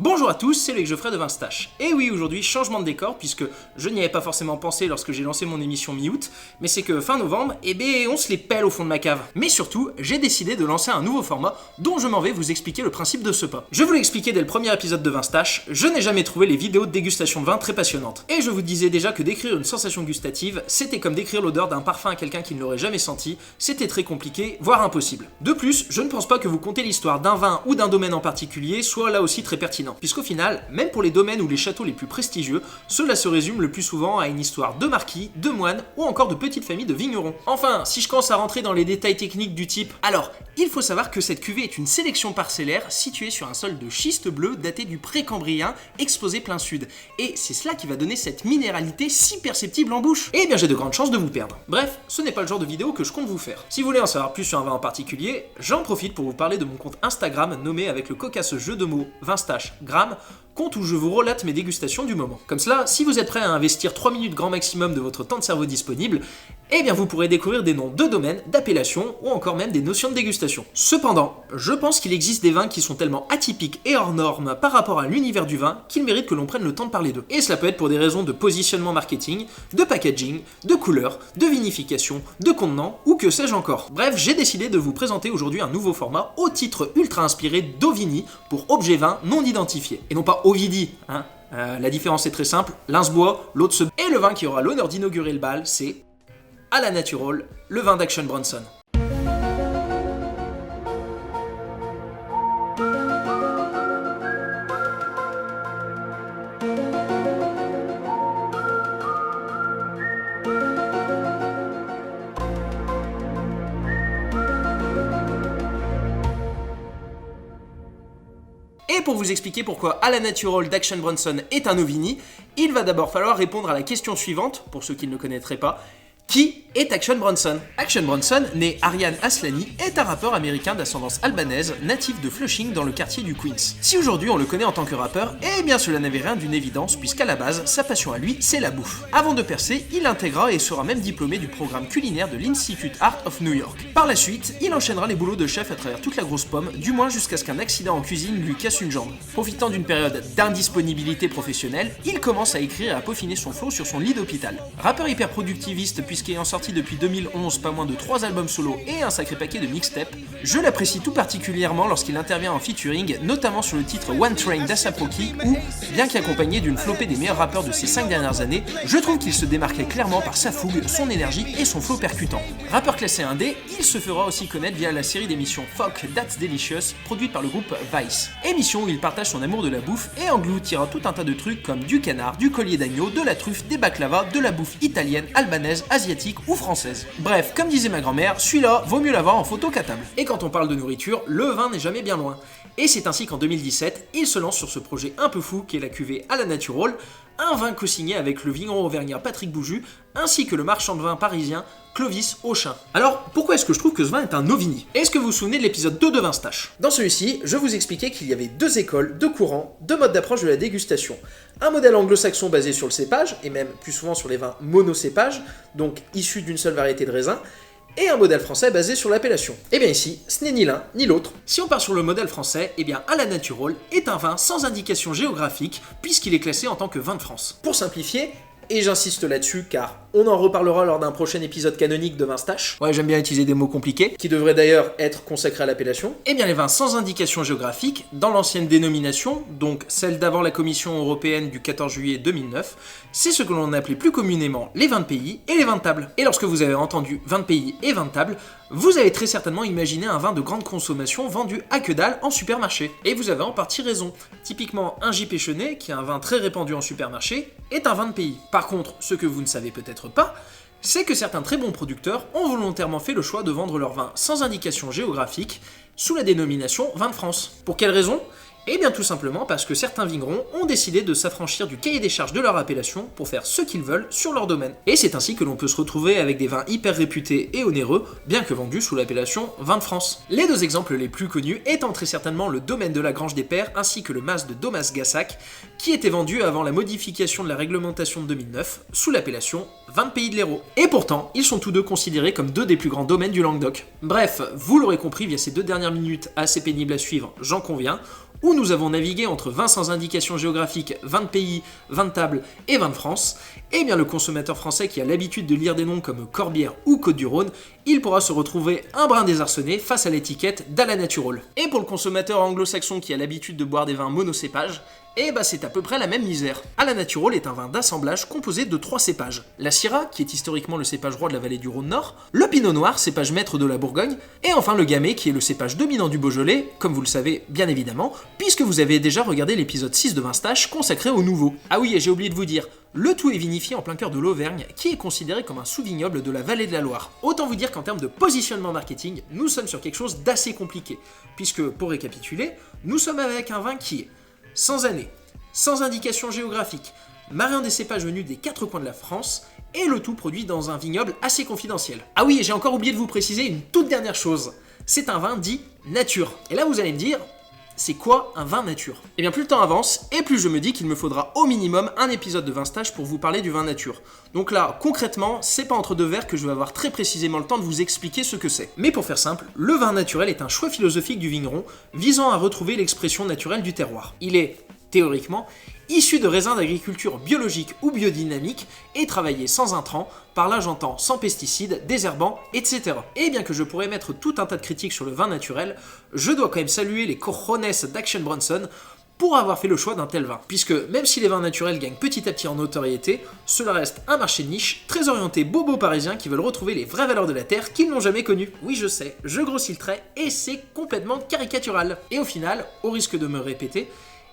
Bonjour à tous, c'est Loïc Geoffrey de Vinstache. Et oui, aujourd'hui, changement de décor, puisque je n'y avais pas forcément pensé lorsque j'ai lancé mon émission mi-août, mais c'est que fin novembre, on se les pèle au fond de ma cave. Mais surtout, j'ai décidé de lancer un nouveau format dont je m'en vais vous expliquer le principe de ce pas. Je vous l'ai expliqué dès le premier épisode de Vinstache, je n'ai jamais trouvé les vidéos de dégustation de vin très passionnantes. Et je vous disais déjà que décrire une sensation gustative, c'était comme décrire l'odeur d'un parfum à quelqu'un qui ne l'aurait jamais senti, c'était très compliqué, voire impossible. De plus, je ne pense pas que vous contez l'histoire d'un vin ou d'un domaine en particulier soit là aussi très pertinent. Puisqu'au final, même pour les domaines ou les châteaux les plus prestigieux, cela se résume le plus souvent à une histoire de marquis, de moines ou encore de petites familles de vignerons. Enfin, si je commence à rentrer dans les détails techniques du type, alors, il faut savoir que cette cuvée est une sélection parcellaire située sur un sol de schiste bleu daté du Précambrien, exposé plein sud. Et c'est cela qui va donner cette minéralité si perceptible en bouche. Et bien j'ai de grandes chances de vous perdre. Bref, ce n'est pas le genre de vidéo que je compte vous faire. Si vous voulez en savoir plus sur un vin en particulier, j'en profite pour vous parler de mon compte Instagram nommé avec le cocasse jeu de mots Vinstache Gramme, compte où je vous relate mes dégustations du moment. Comme cela, si vous êtes prêt à investir 3 minutes grand maximum de votre temps de cerveau disponible, eh bien vous pourrez découvrir des noms de domaines, d'appellations ou encore même des notions de dégustation. Cependant, je pense qu'il existe des vins qui sont tellement atypiques et hors normes par rapport à l'univers du vin qu'ils méritent que l'on prenne le temps de parler d'eux. Et cela peut être pour des raisons de positionnement marketing, de packaging, de couleur, de vinification, de contenant ou que sais-je encore. Bref, j'ai décidé de vous présenter aujourd'hui un nouveau format au titre ultra inspiré d'Ovini pour objet vin non identifié. Et non pas Ovidi, hein. La différence est très simple, l'un se boit, l'autre se... Et le vin qui aura l'honneur d'inaugurer le bal, c'est à la Natural, le vin d'Action Bronson. Et pour vous expliquer pourquoi à la Natural d'Action Bronson est un Ovini, il va d'abord falloir répondre à la question suivante, pour ceux qui ne le connaîtraient pas. Qui est Action Bronson? Action Bronson, né Arian Aslani, est un rappeur américain d'ascendance albanaise, natif de Flushing dans le quartier du Queens. Si aujourd'hui on le connaît en tant que rappeur, eh bien cela n'avait rien d'une évidence puisqu'à la base, sa passion à lui, c'est la bouffe. Avant de percer, il intégra et sera même diplômé du programme culinaire de l'Institute Art of New York. Par la suite, il enchaînera les boulots de chef à travers toute la grosse pomme, du moins jusqu'à ce qu'un accident en cuisine lui casse une jambe. Profitant d'une période d'indisponibilité professionnelle, il commence à écrire et à peaufiner son flow sur son lit d'hôpital. Rappeur hyper productiviste puisqu'ayant sorti depuis 2011 pas moins de 3 albums solo et un sacré paquet de mixtapes, je l'apprécie tout particulièrement lorsqu'il intervient en featuring, notamment sur le titre One Train d'A$AP Rocky où, bien qu'accompagné d'une flopée des meilleurs rappeurs de ces 5 dernières années, je trouve qu'il se démarquait clairement par sa fougue, son énergie et son flow percutant. Rappeur classé 1D, il se fera aussi connaître via la série d'émissions Fuck That's Delicious, produite par le groupe Vice. Émission où il partage son amour de la bouffe et engloutira tout un tas de trucs comme du canard, du collier d'agneau, de la truffe, des baklava, de la bouffe italienne, albanaise, asiatique ou française. Bref, comme disait ma grand-mère, celui-là vaut mieux l'avoir en photo qu'à table. Et quand on parle de nourriture, le vin n'est jamais bien loin. Et c'est ainsi qu'en 2017, il se lance sur ce projet un peu fou qu'est la cuvée à la Natural, un vin co-signé avec le vigneron auvergnat Patrick Bouju, ainsi que le marchand de vin parisien Clovis Auchin. Alors, pourquoi est-ce que je trouve que ce vin est un Ovini? Est-ce que vous vous souvenez de l'épisode 2 de Vinstache? Dans celui-ci, je vous expliquais qu'il y avait 2 écoles, 2 courants, 2 modes d'approche de la dégustation. Un modèle anglo-saxon basé sur le cépage, et même plus souvent sur les vins monocépages, donc issus d'une seule variété de raisin, et un modèle français basé sur l'appellation. Et bien ici, ce n'est ni l'un ni l'autre. Si on part sur le modèle français, eh bien à la Natural est un vin sans indication géographique, puisqu'il est classé en tant que vin de France. Pour simplifier, et j'insiste là-dessus car on en reparlera lors d'un prochain épisode canonique de Vinstache. Ouais, j'aime bien utiliser des mots compliqués, qui devraient d'ailleurs être consacrés à l'appellation. Eh bien les vins sans indication géographique, dans l'ancienne dénomination, donc celle d'avant la Commission européenne du 14 juillet 2009, c'est ce que l'on appelait plus communément les vins de pays et les vins de table. Et lorsque vous avez entendu vins de pays et vins de table, vous avez très certainement imaginé un vin de grande consommation vendu à que dalle en supermarché. Et vous avez en partie raison. Typiquement, un J. Péchenet, qui est un vin très répandu en supermarché, est un vin de pays. Par contre, ce que vous ne savez peut-être pas, c'est que certains très bons producteurs ont volontairement fait le choix de vendre leur vin sans indication géographique sous la dénomination vin de France. Pour quelle raison ? Eh bien tout simplement parce que certains vignerons ont décidé de s'affranchir du cahier des charges de leur appellation pour faire ce qu'ils veulent sur leur domaine. Et c'est ainsi que l'on peut se retrouver avec des vins hyper réputés et onéreux, bien que vendus sous l'appellation vin de France. Les 2 exemples les plus connus étant très certainement le domaine de la Grange des Pères ainsi que le mas de Domas-Gassac, qui était vendu avant la modification de la réglementation de 2009 sous l'appellation vin de Pays de l'Hérault. Et pourtant, ils sont tous 2 considérés comme 2 des plus grands domaines du Languedoc. Bref, vous l'aurez compris via ces 2 dernières minutes assez pénibles à suivre, j'en conviens, où nous avons navigué entre vins sans indication géographique, vins de pays, vins de table et vins de France, eh bien le consommateur français qui a l'habitude de lire des noms comme Corbière ou Côtes-du-Rhône, il pourra se retrouver un brin désarçonné face à l'étiquette d'Ala Natural. Et pour le consommateur anglo-saxon qui a l'habitude de boire des vins monocépages, et bah c'est à peu près la même misère. Ala Natural est un vin d'assemblage composé de 3 cépages. La Syrah, qui est historiquement le cépage roi de la vallée du Rhône Nord, le Pinot Noir, cépage maître de la Bourgogne, et enfin le Gamay, qui est le cépage dominant du Beaujolais, comme vous le savez bien évidemment, puisque vous avez déjà regardé l'épisode 6 de Vinstache consacré au nouveau. Ah oui, et j'ai oublié de vous dire, le tout est vinifié en plein cœur de l'Auvergne, qui est considéré comme un sous-vignoble de la vallée de la Loire. Autant vous dire qu'en termes de positionnement marketing, nous sommes sur quelque chose d'assez compliqué, puisque, pour récapituler, nous sommes avec un vin qui est sans année, sans indication géographique, mariant des cépages venus des 4 coins de la France, et le tout produit dans un vignoble assez confidentiel. Ah oui, et j'ai encore oublié de vous préciser une toute dernière chose, c'est un vin dit nature. Et là vous allez me dire, c'est quoi un vin nature? Et bien plus le temps avance, et plus je me dis qu'il me faudra au minimum un épisode de Vinstache pour vous parler du vin nature. Donc là, concrètement, c'est pas entre deux verres que je vais avoir très précisément le temps de vous expliquer ce que c'est. Mais pour faire simple, le vin naturel est un choix philosophique du vigneron visant à retrouver l'expression naturelle du terroir. Il est, théoriquement, issu de raisins d'agriculture biologique ou biodynamique et travaillé sans intrants, par là j'entends sans pesticides, désherbants, etc. Et bien que je pourrais mettre tout un tas de critiques sur le vin naturel, je dois quand même saluer les cojones d'Action Bronson pour avoir fait le choix d'un tel vin. Puisque même si les vins naturels gagnent petit à petit en notoriété, cela reste un marché de niche, très orienté bobos parisiens qui veulent retrouver les vraies valeurs de la terre qu'ils n'ont jamais connues. Oui je sais, je grossis le trait et c'est complètement caricatural. Et au final, au risque de me répéter,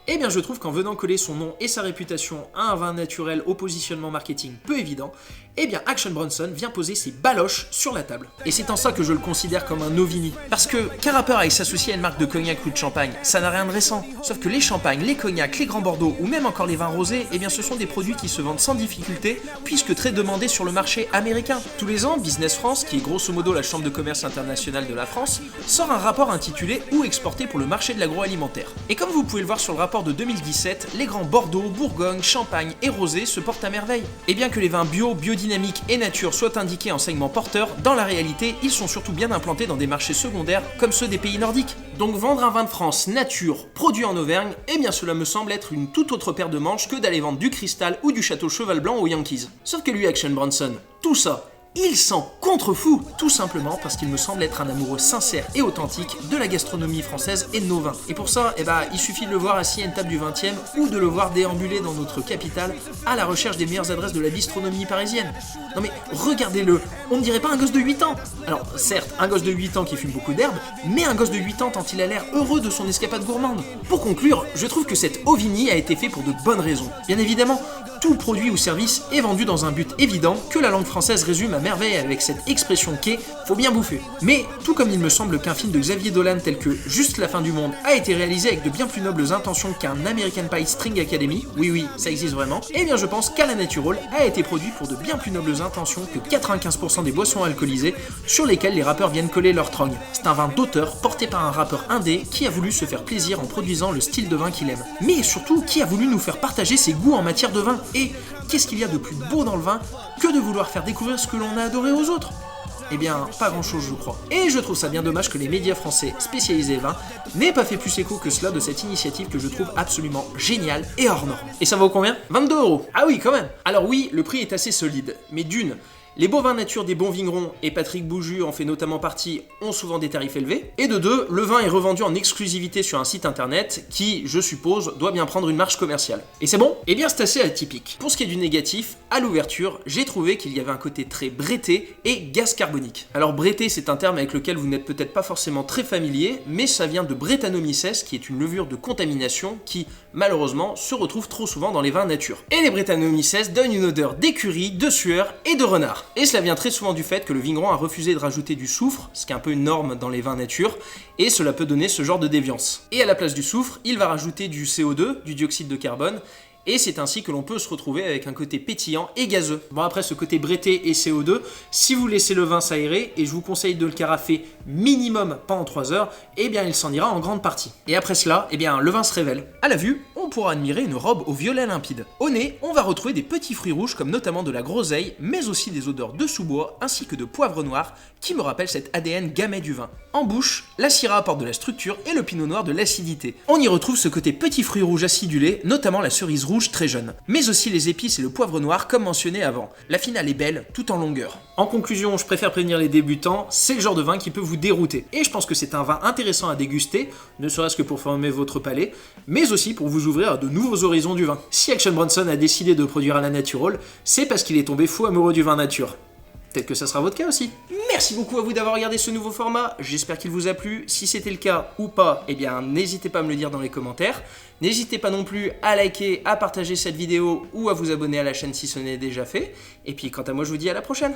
eh bien je trouve qu'en venant coller son nom et sa réputation à un vin naturel au positionnement marketing peu évident, eh bien Action Bronson vient poser ses baloches sur la table. Et c'est en ça que je le considère comme un ovini. Parce que qu'un rappeur aille s'associer à une marque de cognac ou de champagne, ça n'a rien de récent. Sauf que les champagnes, les cognacs, les grands bordeaux ou même encore les vins rosés, eh bien ce sont des produits qui se vendent sans difficulté puisque très demandés sur le marché américain. Tous les ans, Business France, qui est grosso modo la chambre de commerce internationale de la France, sort un rapport intitulé « Où exporter pour le marché de l'agroalimentaire ». Et comme vous pouvez le voir sur le rapport de 2017, les grands Bordeaux, Bourgogne, Champagne et Rosé se portent à merveille. Et bien que les vins bio, biodynamiques et nature soient indiqués en segment porteur, dans la réalité, ils sont surtout bien implantés dans des marchés secondaires comme ceux des pays nordiques. Donc vendre un vin de France nature, produit en Auvergne, eh bien cela me semble être une toute autre paire de manches que d'aller vendre du Cristal ou du Château Cheval Blanc aux Yankees. Sauf que lui, Action Bronson, tout ça, il s'en contrefou, tout simplement parce qu'il me semble être un amoureux sincère et authentique de la gastronomie française et de nos vins. Et pour ça, il suffit de le voir assis à une table du 20e ou de le voir déambuler dans notre capitale à la recherche des meilleures adresses de la bistronomie parisienne. Non mais regardez-le, on ne dirait pas un gosse de 8 ans. Alors certes, un gosse de 8 ans qui fume beaucoup d'herbe, mais un gosse de 8 ans tant il a l'air heureux de son escapade gourmande. Pour conclure, je trouve que cette ovini a été fait pour de bonnes raisons. Bien évidemment, tout produit ou service est vendu dans un but évident que la langue française résume à merveille avec cette expression qu'est « faut bien bouffer ». Mais tout comme il me semble qu'un film de Xavier Dolan tel que Juste la fin du monde a été réalisé avec de bien plus nobles intentions qu'un American Pie String Academy, oui ça existe vraiment, eh bien je pense qu'Ala Natural a été produit pour de bien plus nobles intentions que 95% des boissons alcoolisées sur lesquelles les rappeurs viennent coller leur trogne. C'est un vin d'auteur porté par un rappeur indé qui a voulu se faire plaisir en produisant le style de vin qu'il aime. Mais surtout qui a voulu nous faire partager ses goûts en matière de vin. Et qu'est-ce qu'il y a de plus beau dans le vin que de vouloir faire découvrir ce que l'on a adoré aux autres? Eh bien, pas grand-chose je crois. Et je trouve ça bien dommage que les médias français spécialisés vin n'aient pas fait plus écho que cela de cette initiative que je trouve absolument géniale et hors norme. Et ça vaut combien? 22 €. Ah oui, quand même. Alors oui, le prix est assez solide, mais d'une, les beaux vins nature des bons vignerons, et Patrick Bouju en fait notamment partie, ont souvent des tarifs élevés. Et de deux, le vin est revendu en exclusivité sur un site internet qui, je suppose, doit bien prendre une marge commerciale. Et c'est bon? Eh bien c'est assez atypique. Pour ce qui est du négatif, à l'ouverture, j'ai trouvé qu'il y avait un côté très brété et gaz carbonique. Alors brété, c'est un terme avec lequel vous n'êtes peut-être pas forcément très familier, mais ça vient de Brettanomyces, qui est une levure de contamination qui, malheureusement, se retrouve trop souvent dans les vins nature. Et les Brettanomyces donnent une odeur d'écurie, de sueur et de renard. Et cela vient très souvent du fait que le vigneron a refusé de rajouter du soufre, ce qui est un peu une norme dans les vins nature, et cela peut donner ce genre de déviance. Et à la place du soufre, il va rajouter du CO2, du dioxyde de carbone, et c'est ainsi que l'on peut se retrouver avec un côté pétillant et gazeux. Bon après ce côté brété et CO2, si vous laissez le vin s'aérer, et je vous conseille de le carafer minimum pendant 3 heures, eh bien il s'en ira en grande partie. Et après cela, eh bien le vin se révèle. À la vue, on pourra admirer une robe au violet limpide. Au nez, on va retrouver des petits fruits rouges comme notamment de la groseille, mais aussi des odeurs de sous-bois ainsi que de poivre noir qui me rappellent cet ADN gamay du vin. En bouche, la syrah apporte de la structure et le pinot noir de l'acidité. On y retrouve ce côté petits fruits rouges acidulés, notamment la cerise rouge très jeune, mais aussi les épices et le poivre noir comme mentionné avant. La finale est belle, tout en longueur. En conclusion, je préfère prévenir les débutants, c'est le genre de vin qui peut vous dérouter. Et je pense que c'est un vin intéressant à déguster, ne serait-ce que pour former votre palais, mais aussi pour vous ouvrir à de nouveaux horizons du vin. Si Action Bronson a décidé de produire à la Natural, c'est parce qu'il est tombé fou amoureux du vin nature. Peut-être que ça sera votre cas aussi. Merci beaucoup à vous d'avoir regardé ce nouveau format, j'espère qu'il vous a plu. Si c'était le cas ou pas, eh bien n'hésitez pas à me le dire dans les commentaires. N'hésitez pas non plus à liker, à partager cette vidéo ou à vous abonner à la chaîne si ce n'est déjà fait. Et puis quant à moi, je vous dis à la prochaine.